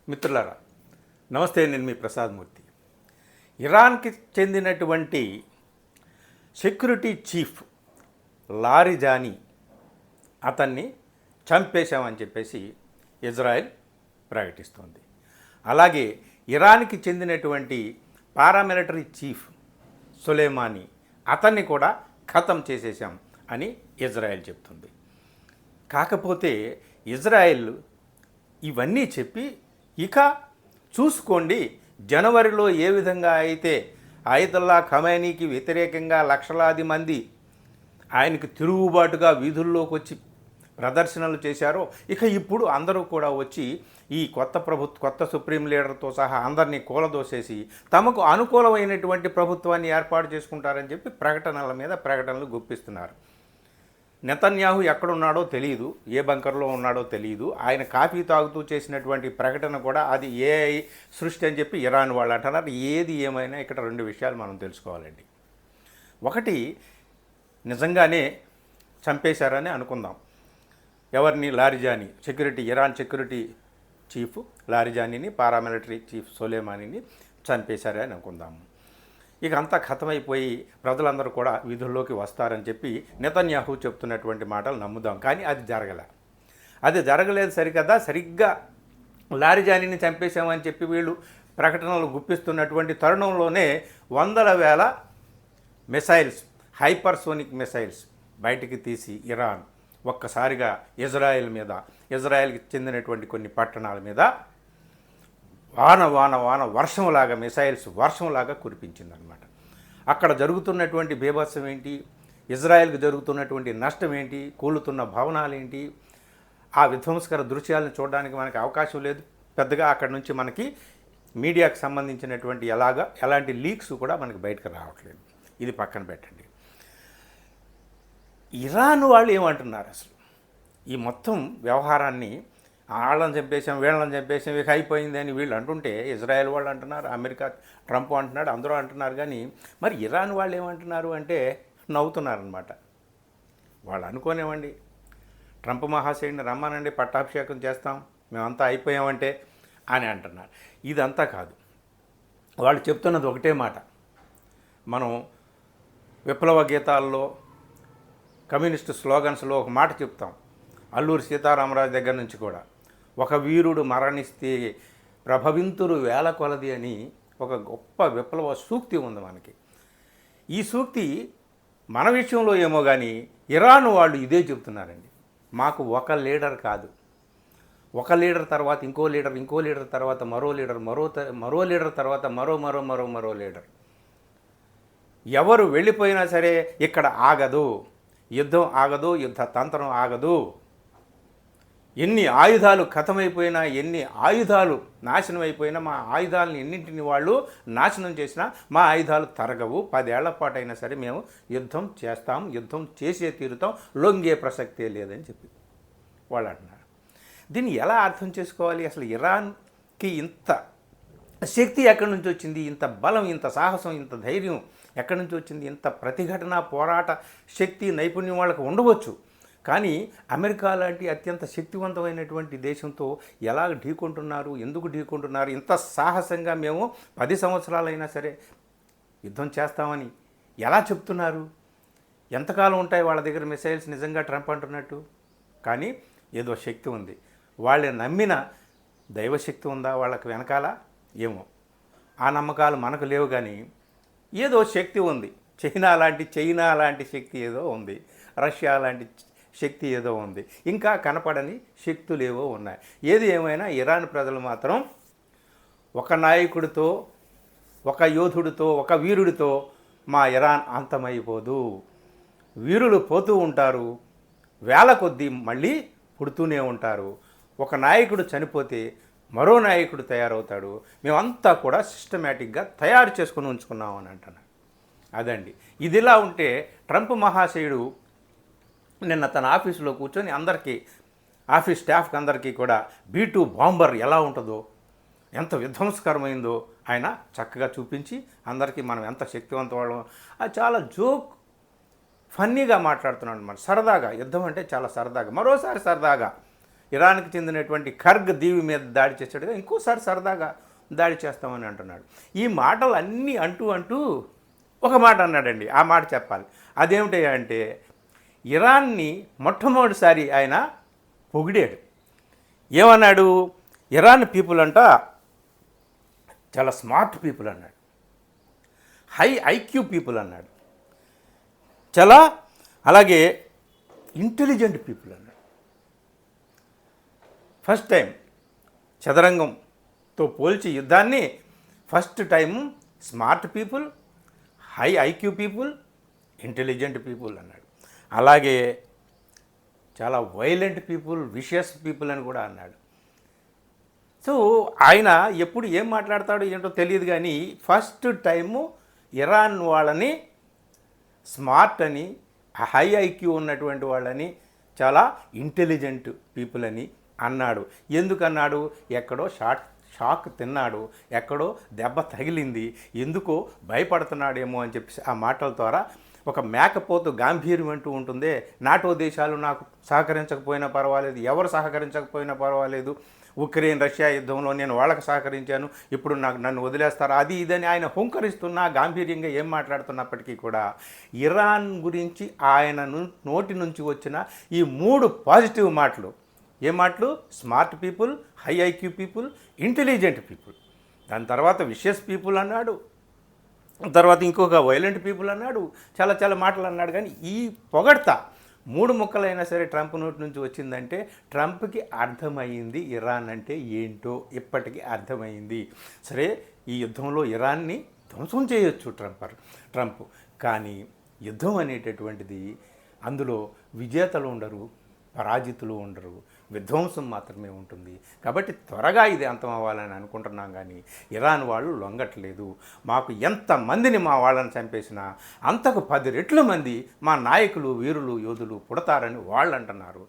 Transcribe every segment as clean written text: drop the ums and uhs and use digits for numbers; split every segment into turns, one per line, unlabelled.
మిత్రులారా, నమస్తే. నేను మీ ప్రసాద్ మూర్తి. ఇరాన్కి చెందినటువంటి సెక్యూరిటీ చీఫ్ లారిజానీ అతన్ని చంపేశామని చెప్పేసి ఇజ్రాయెల్ ప్రకటిస్తోంది. అలాగే ఇరాన్కి చెందినటువంటి పారామిలిటరీ చీఫ్ సొలైమానీ అతన్ని కూడా ఖతం చేసేసాం అని ఇజ్రాయెల్ చెప్తుంది. కాకపోతే ఇజ్రాయెల్ ఇవన్నీ చెప్పి ఇక చూసుకోండి, జనవరిలో ఏ విధంగా అయితే ఆయతుల్లా ఖమైనీకి వ్యతిరేకంగా లక్షలాది మంది ఆయనకు తిరుగుబాటుగా వీధుల్లోకి వచ్చి ప్రదర్శనలు చేశారో, ఇక ఇప్పుడు అందరూ కూడా వచ్చి ఈ కొత్త సుప్రీం లీడర్తో సహా అందరినీ కూలదోసేసి తమకు అనుకూలమైనటువంటి ప్రభుత్వాన్ని ఏర్పాటు చేసుకుంటారని చెప్పి ప్రకటనల మీద ప్రకటనలు గుప్పిస్తున్నారు. నెతన్యాహు ఎక్కడున్నాడో తెలియదు, ఏ బంకర్లో ఉన్నాడో తెలియదు. ఆయన కాఫీ తాగుతూ చేసినటువంటి ప్రకటన కూడా అది ఏఐ సృష్టి అని చెప్పి ఇరాన్ వాళ్ళు అంటున్నారు. ఏది ఏమైనా ఇక్కడ రెండు విషయాలు మనం తెలుసుకోవాలండి. ఒకటి, నిజంగానే చంపేశారని అనుకుందాం. ఎవరిని? లారిజానీ, ఇరాన్ సెక్యూరిటీ చీఫ్ లారిజానీని, పారామిలిటరీ చీఫ్ సొలైమానీని చంపేశారని అనుకుందాము. ఇక అంతా ఖతమైపోయి ప్రజలందరూ కూడా వీధుల్లోకి వస్తారని చెప్పి నెతన్యాహు చెప్తున్నటువంటి మాటలు నమ్ముదాం. కానీ అది జరగలేదు సరికదా. సరిగ్గా లారిజానీని చంపేశామని చెప్పి వీళ్ళు ప్రకటనలు గుప్పిస్తున్నటువంటి తరుణంలోనే వందల వేల మిసైల్స్, హైపర్సోనిక్ మిసైల్స్ బయటికి తీసి ఇరాన్ ఒక్కసారిగా ఇజ్రాయెల్కి చెందినటువంటి కొన్ని పట్టణాల మీద వాన వర్షంలాగా మిసైల్స్ వర్షంలాగా కురిపించిందనమాట. అక్కడ జరుగుతున్నటువంటి బీభత్సం ఏంటి, ఇజ్రాయెల్కి జరుగుతున్నటువంటి నష్టం ఏంటి, కూలుతున్న భవనాలు ఏంటి, ఆ విధ్వంసకర దృశ్యాలను చూడడానికి మనకి అవకాశం లేదు పెద్దగా. అక్కడ నుంచి మనకి మీడియాకు సంబంధించినటువంటి ఎలాంటి లీక్స్ కూడా మనకి బయటకు రావట్లేదు. ఇది పక్కన పెట్టండి. ఇరాన్ వాళ్ళు ఏమంటున్నారు అసలు ఈ మొత్తం వ్యవహారాన్ని? వాళ్ళని చంపేసాం, వీళ్ళని చంపేసాం, ఇక అయిపోయింది అని వీళ్ళు అంటుంటే, ఇజ్రాయెల్ వాళ్ళు అంటున్నారు, అమెరికా ట్రంప్ అంటున్నాడు, అందరూ అంటున్నారు. కానీ మరి ఇరాన్ వాళ్ళు ఏమంటున్నారు అంటే నవ్వుతున్నారనమాట. వాళ్ళు అనుకోనివ్వండి, ట్రంప్ మహాశయుడిని రమ్మానండి, పట్టాభిషేకం చేస్తాం, మేమంతా అయిపోయామంటే అని అంటున్నారు. ఇదంతా కాదు. వాళ్ళు చెప్తున్నది ఒకటే మాట. మనం విప్లవ గీతాల్లో, కమ్యూనిస్టు స్లోగన్స్లో ఒక మాట చెప్తాం. అల్లూరి సీతారామరాజు దగ్గర నుంచి కూడా, ఒక వీరుడు మరణిస్తే ప్రభవింతురు వేల కొలది అని ఒక గొప్ప విప్లవ సూక్తి ఉంది మనకి. ఈ సూక్తి మన విషయంలో ఏమో కానీ ఇరాన్ వాళ్ళు ఇదే చెప్తున్నారండి. మాకు ఒక లీడర్ కాదు, ఒక లీడర్ తర్వాత ఇంకో లీడర్ తర్వాత మరో లీడర్ తర్వాత మరో లీడర్. ఎవరు వెళ్ళిపోయినా సరే ఇక్కడ ఆగదు, యుద్ధం ఆగదు, యుద్ధ తంత్రం ఆగదు. ఎన్ని ఆయుధాలు ఖతమైపోయినా, ఎన్ని ఆయుధాలు నాశనం అయిపోయినా, మా ఆయుధాలను ఎన్నింటిని వాళ్ళు నాశనం చేసినా మా ఆయుధాలు తరగవు. 10 ఏళ్ల పాటు అయినా సరే మేము యుద్ధం చేస్తాం, యుద్ధం చేసే తీరుతాం, లొంగే ప్రసక్తే లేదని చెప్పి వాళ్ళు అంటున్నారు. దీన్ని ఎలా అర్థం చేసుకోవాలి? అసలు ఇరాన్కి ఇంత శక్తి ఎక్కడి నుంచి వచ్చింది? ఇంత బలం, ఇంత సాహసం, ఇంత ధైర్యం ఎక్కడి నుంచి వచ్చింది? ఇంత ప్రతిఘటన, పోరాట శక్తి, నైపుణ్యం వాళ్ళకు ఉండవచ్చు. కానీ అమెరికా లాంటి అత్యంత శక్తివంతమైనటువంటి దేశంతో ఎలా ఢీకొంటున్నారు? ఎందుకు ఢీకొంటున్నారు? ఇంత సాహసంగా మేము 10 సంవత్సరాలైనా సరే యుద్ధం చేస్తామని ఎలా చెప్తున్నారు? ఎంతకాలం ఉంటాయి వాళ్ళ దగ్గర మిసైల్స్? నిజంగా ట్రంప్ అంటున్నట్టు. కానీ ఏదో శక్తి ఉంది. వాళ్ళు నమ్మిన దైవశక్తి ఉందా వాళ్ళకి వెనకాల? ఏమో, ఆ నమ్మకాలు మనకు లేవు. కానీ ఏదో శక్తి ఉంది. చైనా లాంటి శక్తి ఏదో ఉంది, రష్యా లాంటి శక్తి ఏదో ఉంది, ఇంకా కనపడని శక్తులు ఏవో ఉన్నాయి. ఏది ఏమైనా ఇరాన్ ప్రజలు మాత్రం ఒక నాయకుడితో, ఒక యోధుడితో, ఒక వీరుడితో మా ఇరాన్ అంతమైపోదు. వీరులు పోతూ ఉంటారు, వేల కొద్దీ మళ్ళీ పుడుతూనే ఉంటారు. ఒక నాయకుడు చనిపోతే మరో నాయకుడు తయారవుతాడు. మేమంతా కూడా సిస్టమేటిక్గా తయారు చేసుకుని ఉంచుకున్నామని అంటున్నారు. అదండి. ఇదిలా ఉంటే ట్రంప్ మహాశయుడు నిన్న తన ఆఫీసులో కూర్చొని అందరికీ, ఆఫీస్ స్టాఫ్కి అందరికీ కూడా B-2 బాంబర్ ఎలా ఉంటుందో, ఎంత విధ్వంసకరమైందో ఆయన చక్కగా చూపించి అందరికీ మనం ఎంత శక్తివంతం వాళ్ళం, అది చాలా ఫన్నీగా మాట్లాడుతున్నాడు అన్నమాట. సరదాగా, యుద్ధం అంటే చాలా సరదాగా, మరోసారి సరదాగా ఇరాన్కి చెందినటువంటి ఖర్గ్ దీవి మీద దాడి చేసాడుగా ఇంకోసారి సరదాగా దాడి చేస్తామని అంటున్నాడు. ఈ మాటలు అన్నీ అంటూ ఒక మాట అన్నాడండి. ఆ మాట చెప్పాలి. అదేమిటి అంటే ఇరాన్ని మొట్టమొదటిసారి ఆయన పొగిడాడు. ఏమన్నాడు? ఇరాన్ పీపుల్ అంట చాలా స్మార్ట్ పీపుల్ అన్నాడు, హై ఐక్యూ పీపుల్ అన్నాడు, చాలా అలాగే ఇంటెలిజెంట్ పీపుల్ అన్నాడు. ఫస్ట్ టైం చదరంగంతో పోల్చి యుద్ధాన్ని first time smart people, high IQ people, intelligent people అన్నాడు. అలాగే చాలా వైలెంట్ పీపుల్, విషియస్ పీపుల్ అని కూడా అన్నాడు. సో ఆయన ఎప్పుడు ఏం మాట్లాడతాడో ఏంటో తెలియదు, కానీ ఫస్ట్ టైము ఇరాన్ వాళ్ళని స్మార్ట్ అని, హై ఐక్యూ ఉన్నటువంటి వాళ్ళని, చాలా ఇంటెలిజెంట్ పీపుల్ అని అన్నాడు. ఎందుకన్నాడు? ఎక్కడో షాక్ తిన్నాడు, ఎక్కడో దెబ్బ తగిలింది, ఎందుకో భయపడుతున్నాడేమో అని చెప్పి ఆ మాటల ద్వారా ఒక మేకపోతు గాంభీర్యం అంటూ ఉంటుందే, నాటో దేశాలు నాకు సహకరించకపోయినా పర్వాలేదు, ఎవరు సహకరించకపోయినా పర్వాలేదు, ఉక్రెయిన్ రష్యా యుద్ధంలో నేను వాళ్ళకి సహకరించాను, ఇప్పుడు నన్ను వదిలేస్తారు, అది ఇదని ఆయన హుంకరిస్తున్నా గాంభీర్యంగా ఏం మాట్లాడుతున్నప్పటికీ కూడా ఇరాన్ గురించి ఆయన నోటి నుంచి వచ్చిన ఈ 3 పాజిటివ్ మాటలు, ఏ మాటలు? Smart people, high IQ people, intelligent people, దాని తర్వాత విషియస్ పీపుల్ అన్నాడు, తర్వాత ఇంకొక వైలెంట్ పీపుల్ అన్నాడు, చాలా మాటలు అన్నాడు. కానీ ఈ పొగడ్త 3 ముక్కలైనా సరే ట్రంప్ నోటి నుంచి వచ్చిందంటే ట్రంప్కి అర్థమైంది ఇరాన్ అంటే ఏంటో ఇప్పటికీ అర్థమైంది. సరే, ఈ యుద్ధంలో ఇరాన్ని ధ్వంసం చేయొచ్చు ట్రంప్, కానీ యుద్ధం అనేటటువంటిది అందులో విజేతలు ఉండరు, పరాజితులు ఉండరు, విధ్వంసం మాత్రమే ఉంటుంది. కాబట్టి త్వరగా ఇది అంతం అవ్వాలని అనుకుంటున్నాం, కానీ ఇరాన్ వాళ్ళు లొంగట్లేదు. మాకు ఎంతమందిని మా వాళ్ళని చంపేసినా అంతకు 10 రెట్ల మంది మా నాయకులు, వీరులు, యోధులు పుడతారని వాళ్ళు అంటున్నారు.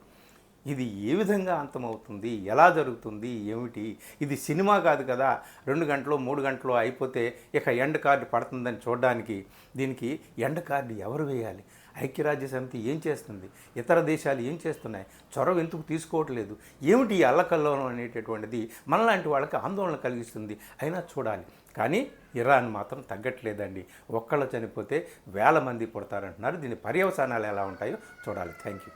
ఇది ఏ విధంగా అంతమవుతుంది, ఎలా జరుగుతుంది, ఏమిటి? ఇది సినిమా కాదు కదా, 2 గంటలు 3 గంటలు అయిపోతే ఇక ఎండ్ కార్డు పడుతుందని చూడడానికి. దీనికి ఎండ్ కార్డు ఎవరు వేయాలి? ఐక్యరాజ్య సమితి ఏం చేస్తుంది? ఇతర దేశాలు ఏం చేస్తున్నాయి? చొరవ ఎందుకు తీసుకోవట్లేదు? ఏమిటి ఈ అల్లకల్లోలం అనేటటువంటిది మనలాంటి వాళ్ళకి ఆందోళన కలిగిస్తుంది. అయినా చూడాలి. కానీ ఇరాన్ మాత్రం తగ్గట్లేదండి. ఒక్కళ్ళు చనిపోతే 1000 మంది పుడతారంటున్నారు. దీని పర్యవసానాలు ఎలా ఉంటాయో చూడాలి. Thank you.